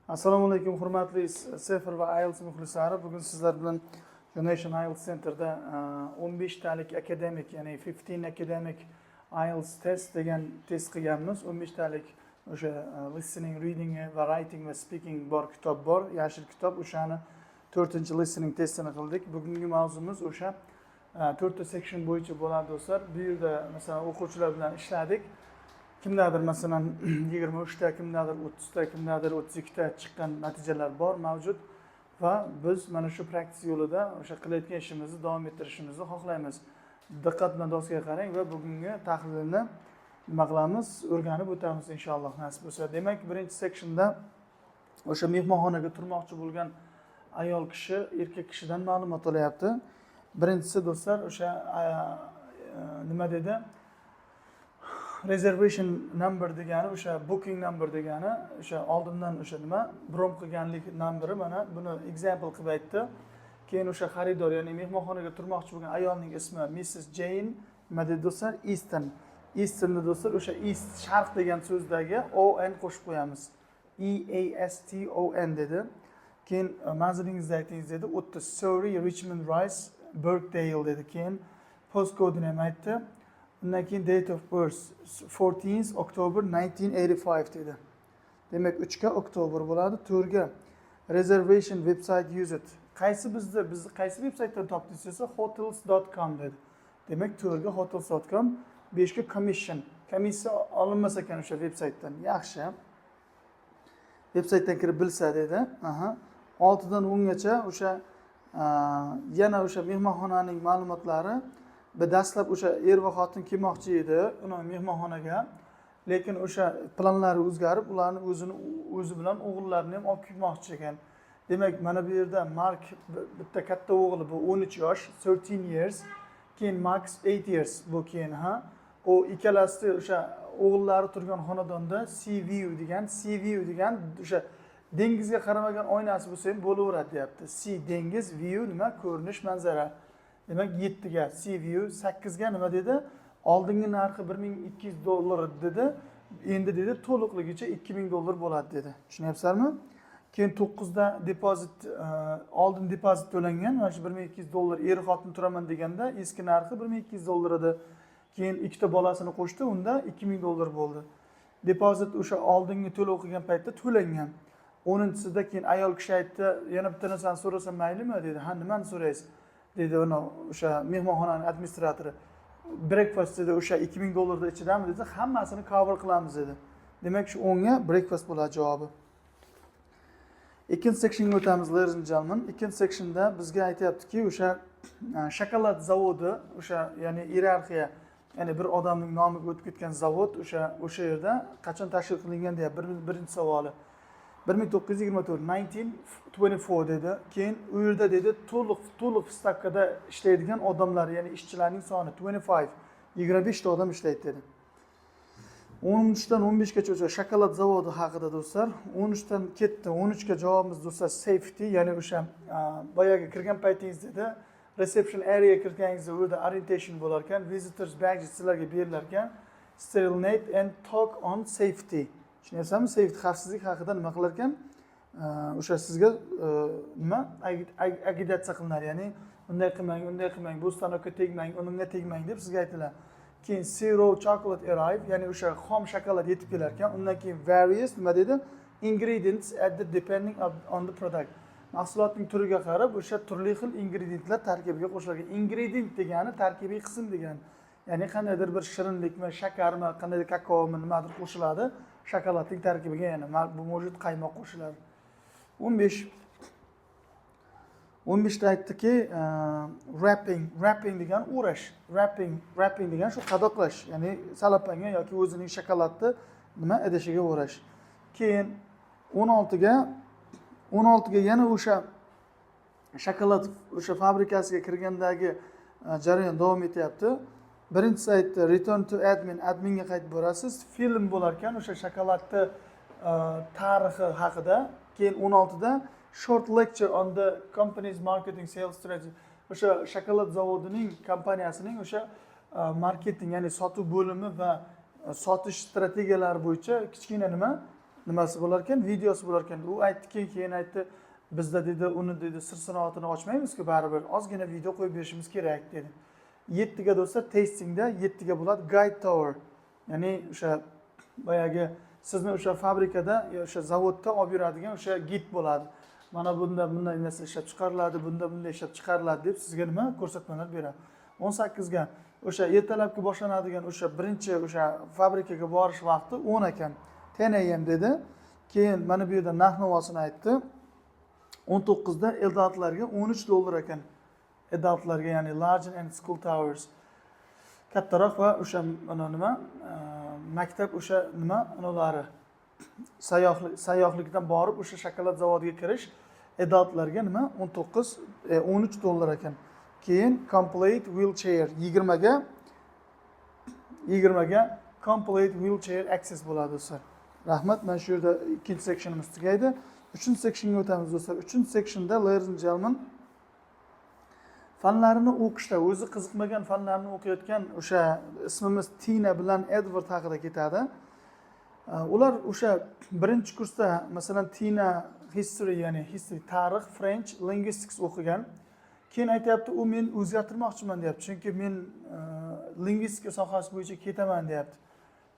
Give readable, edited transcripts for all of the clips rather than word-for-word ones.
Assalomu alaykum hurmatli Sefer va IELTS muxlislari. Bugun sizlar bilan Donation IELTS Center'da 15 talik akademik, ya'ni 15 academic IELTS test degan test qilganmiz. 15 talik o'sha listening, reading va writing va speaking bor kitob bor, yashil kitob. O'shani 4-listening testini qildik. Bugungi mavzumiz o'sha 4ta section bo'yicha bo'ladi do'stlar. Bu yerda masalan o'quvchilar bilan ishladik. Kimdadir masalan 23 ta, kimdadir 30 ta, kimdadir 32 ta chiqqan natijalar bor mavjud va biz mana shu praktik yo'lida o'sha qilayotgan ishimizni davom ettirishimizni xohlaymiz. Diqqat bilan doskaga qarang va bugungi tahlilni nima qilamiz? O'rganib o'tamiz inshaalloh nasib bo'lsa. Demak, birinchi sectionda o'sha mehmonxonaga turmoqchi bo'lgan ayol kishi erkak kishidan ma'lumot olyapti. Birinchisi do'stlar o'sha nima dedi? Reservation number degani o'sha booking number degani o'sha oldindan o'sha nima bron qilganlik nomberi, mana buni example qilib aytdi. Keyin o'sha xaridor, ya'ni mehmonxonaga turmoqchi bo'lgan ayolning ismi Mrs. Jane nima dedi do'stlar? Easton. Easton'ni do'stlar o'sha east sharq degan so'zdagi on qo'shib qo'yamiz. EASTON dedi. Keyin manzilingizni aytingiz dedi. 30 Surrey, Richmond Rise, Birkdale dedi. Keyin postcode'ni ham aytdi. Undan keyin date of birth 14th October 1985 dedi. Demak 3 ga oktober bo'ladi. 4 ga reservation website used. Qaysi bizni qaysi vebsaytdan topdingiz desa hotels.com dedi. Demak 4 ga hotels.com, 5 ga commission. Komissiya olinmas ekan o'sha vebsaytdan. Yaxshi. Vebsaytdan kirib bilsa dedi. 6 dan 10 gacha o'sha yana o'sha mehmonxonaning ma'lumotlari. Dastlab o'sha er va xotin kelmoqchi edi uni mehmonxonaga, lekin o'sha planlari o'zgarib, ularni o'zi bilan o'g'illarini ham olib kelmoqchi ekan. Demak, mana bu yerda Mark bitta katta o'g'li bu 13 yosh, 13 years, keyin Max 8 years bu keyin u ikkalasi o'sha o'g'illari turgan xonadonda sea view degan o'sha dengizga qaramagan oynasi bo'lsa ham bo'laveradi deyapti. Sea dengiz, view nima? Ko'rinish, manzara. Demak 7 ga sea view, 8 ga nima dedi? Oldingi narxi $1200 dedi. Endi dedi to'liqligicha $2000 bo'ladi dedi. Tushunyapsizlarmi? Keyin 9 da depozit, oldin depozit to'langan, mana shu $1200 er xotin turaman deganda eski narxi $1200 edi. Keyin ikkita bolasini qo'shdi, unda $2000 bo'ldi. Depozit o'sha oldingi to'lov qilgan paytda to'langan. 10-sida keyin ayol kishi aytdi, yana bitta narsani so'rasam maylimi dedi. Ha, nimani so'raysiz? Dedi uni o'sha mehmonxonaning administratori. Breakfast dedi o'sha $2000 ichidami dedi, hammasini cover qilamiz dedi. Demak shu 10 ga breakfast bo'ladi javobi. Ikkinchi sectionga o'tamiz, ladies and gentlemen. Ikkinchi sectionda bizga aytayaptiki, o'sha shokolad zavodi, o'sha ya'ni iyerarxiya, ya'ni bir odamning nomiga o'tib ketgan zavod o'sha yerda qachon tashkil qilingan deya birinchi savoli. 1924 dedi. Keyin u yerda dedi to'liq stavkada ishlaydigan odamlar, ya'ni ishchilarning soni 25 ta odam ishlaydi dedi. 13 dan 15 gacha o'sha shokolad zavodi haqida do'stlar. 13 dan ketdi. 13 ga javobimiz do'stlar safety, ya'ni o'sha boyaga kirgan paytingizda dedi, reception area kirganingizda u yerda orientation bo'lar ekan, visitors badge sizlarga berilar ekan, sterilate and talk on safety. Tushunyapsizmi? Safety, xavfsizlik haqida nima qilar ekan? O'sha sizga nima agitatsiya qilinar, ya'ni unday qilmang, bu stanokka tegmang, unga tegmang deb sizga aytilar. Keyin zero chocolate arrive, ya'ni o'sha xom shokolad yetib kelar ekan. Undan keyin various nima dedi? Ingredients added depending on the product. Mahsulotning turiga qarab o'sha turli xil ingredientlar tarkibiga qo'shilgan. Ingredient degani tarkibiy qism degani. Ya'ni qandaydir bir shirinlikmi, shakarmi, qandaydir kakaomi nimadir qo'shiladi. Shokoladning tarkibiga yana bu mavjud qaymoq qo'shiladi. 15 ta aytdiki, wrapping degan o'rash. Wrapping degan shu qadoqlash, ya'ni salapanga yoki o'zining shokoladni nima idishiga o'rash. Keyin 16 ga yana o'sha shokolad o'sha fabrikasiga kirgandagi jarayon davom etyapti. Birinchisi aytdi, return to adminga qaytib borasiz. Film bo'lar ekan o'sha shokoladni tarixi haqida. Keyin 16 da short lecture on the company's marketing sales strategy. O'sha shokolad zavodining kompaniyasining o'sha marketing, ya'ni sotuv bo'limi va sotish strategiyalari bo'yicha kichkina nima nimasi bo'lar ekan, videosi bo'lar ekan. U aytdiki, keyin aytdi, bizda dedi, uni dedi sir sinoatini ochmaymiz-ku, baribir ozgina video qo'yib berishimiz kerak dedi. 7 ga do'stlar testingda 7 ga bo'ladi guide tour. Ya'ni o'sha boyagi sizni o'sha fabrikada o'sha zavodda olib yuradigan o'sha gid bo'ladi. Mana bunda bunday narsa ishlab chiqariladi, bunda bunday ishlab chiqariladi deb sizga nima ko'rsatmalar beradi. 18 ga o'sha ertalabki boshlanadigan o'sha birinchi o'sha fabrikaga borish vaqti 10 ekan. 10 am dedi. Keyin mana bu yerda narx navosini aytdi. 19 da adultlarga $13 ekan. Adultlarga, ya'ni large and school towers. Kattaroq va o'sha nima maktab o'sha nima ularni sayyohlikdan borib o'sha shokolad zavodiga kirish adultlarga nima 13 dollar ekan. Keyin complete wheelchair 20 ga complete wheelchair access bo'ladi do'stlar. Rahmat, mana shu yerda ikkinchi sectionimiz tugaydi. 3-sectionga o'tamiz do'stlar. 3-sectionda ladies and gentlemen fanlarni o'qishda o'zi qiziqmagan fanlarni o'qiyotgan o'sha ismimiz Tina bilan Edward haqida ketadi. Ular o'sha birinchi kursda masalan Tina history, ya'ni history, tarix, French, linguistics o'qigan. Keyin aytayapti, u men o'zgartirmoqchiman deyapti. Chunki men lingvistika sohasi bo'yicha ketaman deyapti.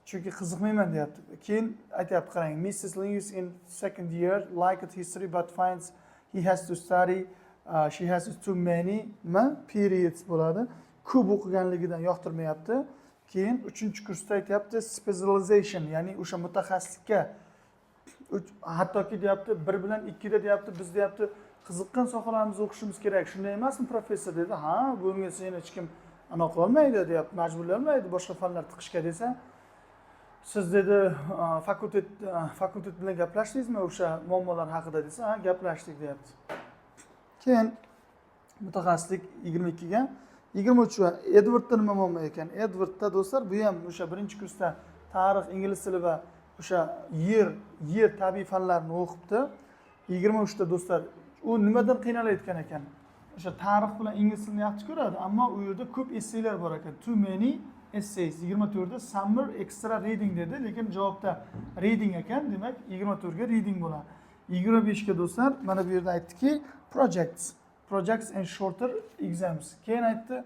Chunki qiziqmayman deyapti. Keyin aytayapti, qarang, Mrs. Linguist in second year liked history but finds he has to study she has too many periods bo'ladi. Ko'p o'qiganligidan yoqtirmayapti. Keyin 3-kursda aytayapti specialization, ya'ni o'sha mutaxassislikka hattoki deyapti 1 bilan 2 da deyapti biz deyapti qiziqqan sohalarimizni o'qishimiz kerak. Shunday emasmi professor dedi. Ha, bunga seni hech kim anaqa qila olmaydi deyapti, majburlamaydi boshqa fanlar tiqishga desa. Siz dedi fakultet bilan gaplashdingizmi o'sha muammolar haqida desa, ha, gaplashdik deyapti. Keyin mutaxassislik 22 ga, 23 va Edwardda nima muammo ekan? Edwardda do'stlar, bu ham o'sha birinchi kursda tarix, ingliz tili va o'sha yer tabiiy fanlarni o'qibdi. 23 da do'stlar, u nimadan qiynalayotgan ekan? O'sha tarix bilan ingliz tilini yaxshi ko'radi, ammo u yerda ko'p essaylar bor ekan. Too many essays. 24 da summer extra reading dedi, lekin javobda reading ekan, demak 24 ga reading bo'ladi. 25 ga do'stlar, mana bu yerda aytdiki, projects and shorter exams. Keyin aytdi,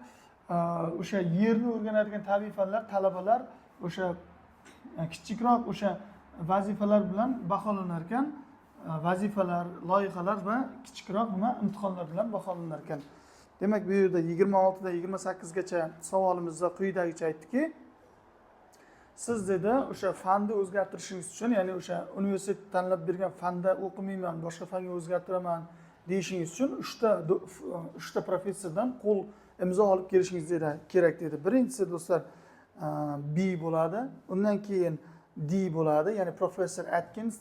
o'sha yerni o'rganadigan tabiiy fanlar talabalar o'sha kichikroq o'sha vazifalar bilan baholanar ekan. Vazifalar, loyihalar va kichikroq imtihonlar bilan baholanar ekan. Demak, bu yerda 26 dan 28 gacha savolimizda quyidagicha aytdiki, siz dedi o'sha fanni o'zgartirishingiz uchun, ya'ni o'sha universitet tanlab bergan fanda o'qimayman, boshqa fanga o'zgartiraman deyishingiz uchun 3 ta professordan qo'l imzo olib kelishingiz kerak dedi. Birinchisi do'stlar B bo'ladi, undan keyin D bo'ladi, ya'ni professor Atkins,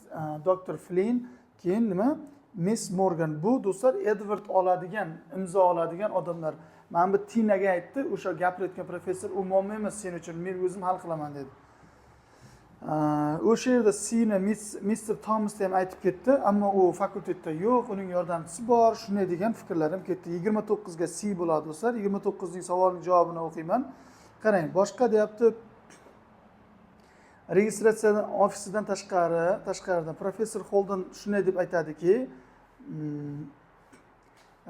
Dr. Flynn, keyin nima? Miss Morgan. Bu do'stlar Edward oladigan, imzo oladigan odamlar. Mana bu Tinaga aytdi, o'sha gapirayotgan professor, u muammo emas sen uchun, men o'zim hal qilaman dedi. O'sha yerda C'ni Mr. Thomas ham aytib ketdi, ammo u fakultetda yo'q, uning yordamchisi bor, shunday degan fikrlarim ketdi. 29 ga C bo'ladi do'stlar. 29 ning savolining javobini o'qiyman. Qarang, boshqa deyapti. Registratsiya ofisidan tashqaridan professor Holden shunday deb aytadiki,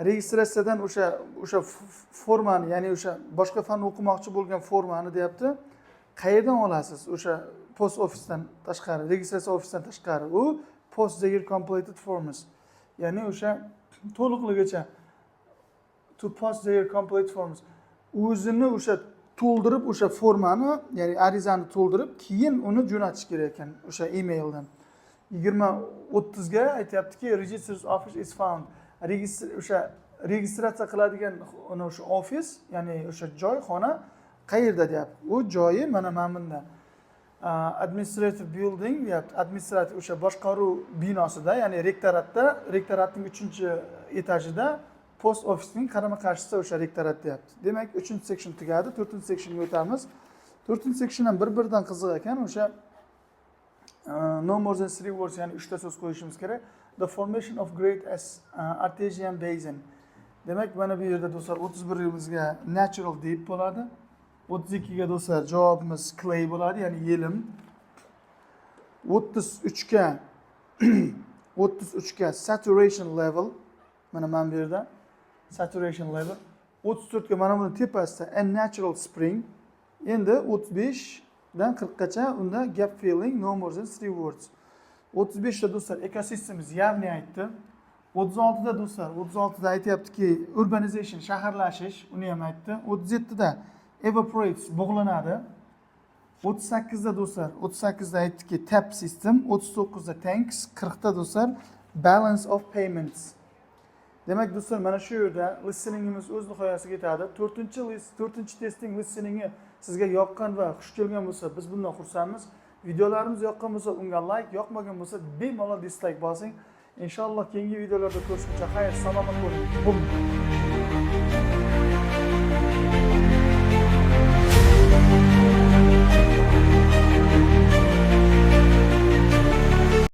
registratsiyadan o'sha formani, ya'ni o'sha boshqa fan o'qimoqchi bo'lgan formani deyapti, qayerdan olasiz? O'sha post ofisdan tashqari, registratsiya ofisidan tashqari. U post year completed forms. Ya'ni o'sha to'liqligicha to post year complete forms. O'zini o'sha to'ldirib o'sha formani, ya'ni arizani to'ldirib, keyin uni jo'natish kerak ekan o'sha emaildan. 20-30 ga aytayaptiki, registrar's office is found. O'sha registratsiya qiladigan o'sha ofis, ya'ni o'sha joy, xona qayerda deyapti. U joyi mana bunda. Administrative building deyapti. Administrativ o'sha boshqaruv binosida, ya'ni rektoratning 3-etajida, post ofisning qarama-qarshisida o'sha rektorat deyapti. Demak, 3-section tugadi, 4-sectionga o'tamiz. 4-section ham bir-biridan qiziq ekan, o'sha no more than 3 words, ya'ni 3 ta so'z qo'yishimiz kerak. The formation of great artesian basin. Demak, mana bu yerda do'stlar 31-imizga natural deep bo'ladi. 32 ga do'stlar javobimiz clay bo'ladi, ya'ni yelim. 33 ga 33 ga saturation level, mana bu yerda saturation level, 34 ga mana buni tepasida unnatural spring, endi 35 dan 40 gacha unda gap filling, no more than 3 words. 35 da do'stlar ekosistemiz явный aytdi. 36 da do'stlar, 36 da aytayaptiki urbanization, shaharlashish, uni ham aytdi. 37 da evaporates, bug'lanadi. 38 da do'stlar, 38 da aytdiki tap system, 39 da tanks, 40 da do'stlar balance of payments. Demak do'stlar, mana shu yerda listeningimiz o'z nihoyasiga yetadi. 4-chi testing listeningi sizga yoqqan va xush kelgan bo'lsa, biz bundan xursandmiz. Videolarimiz yoqqan bo'lsa, unga like, yoqmagan bo'lsa, bemalol dislike bosing. Inshaalloh keyingi videolarda ko'rishguncha xayr, salomat bo'ling. Bum.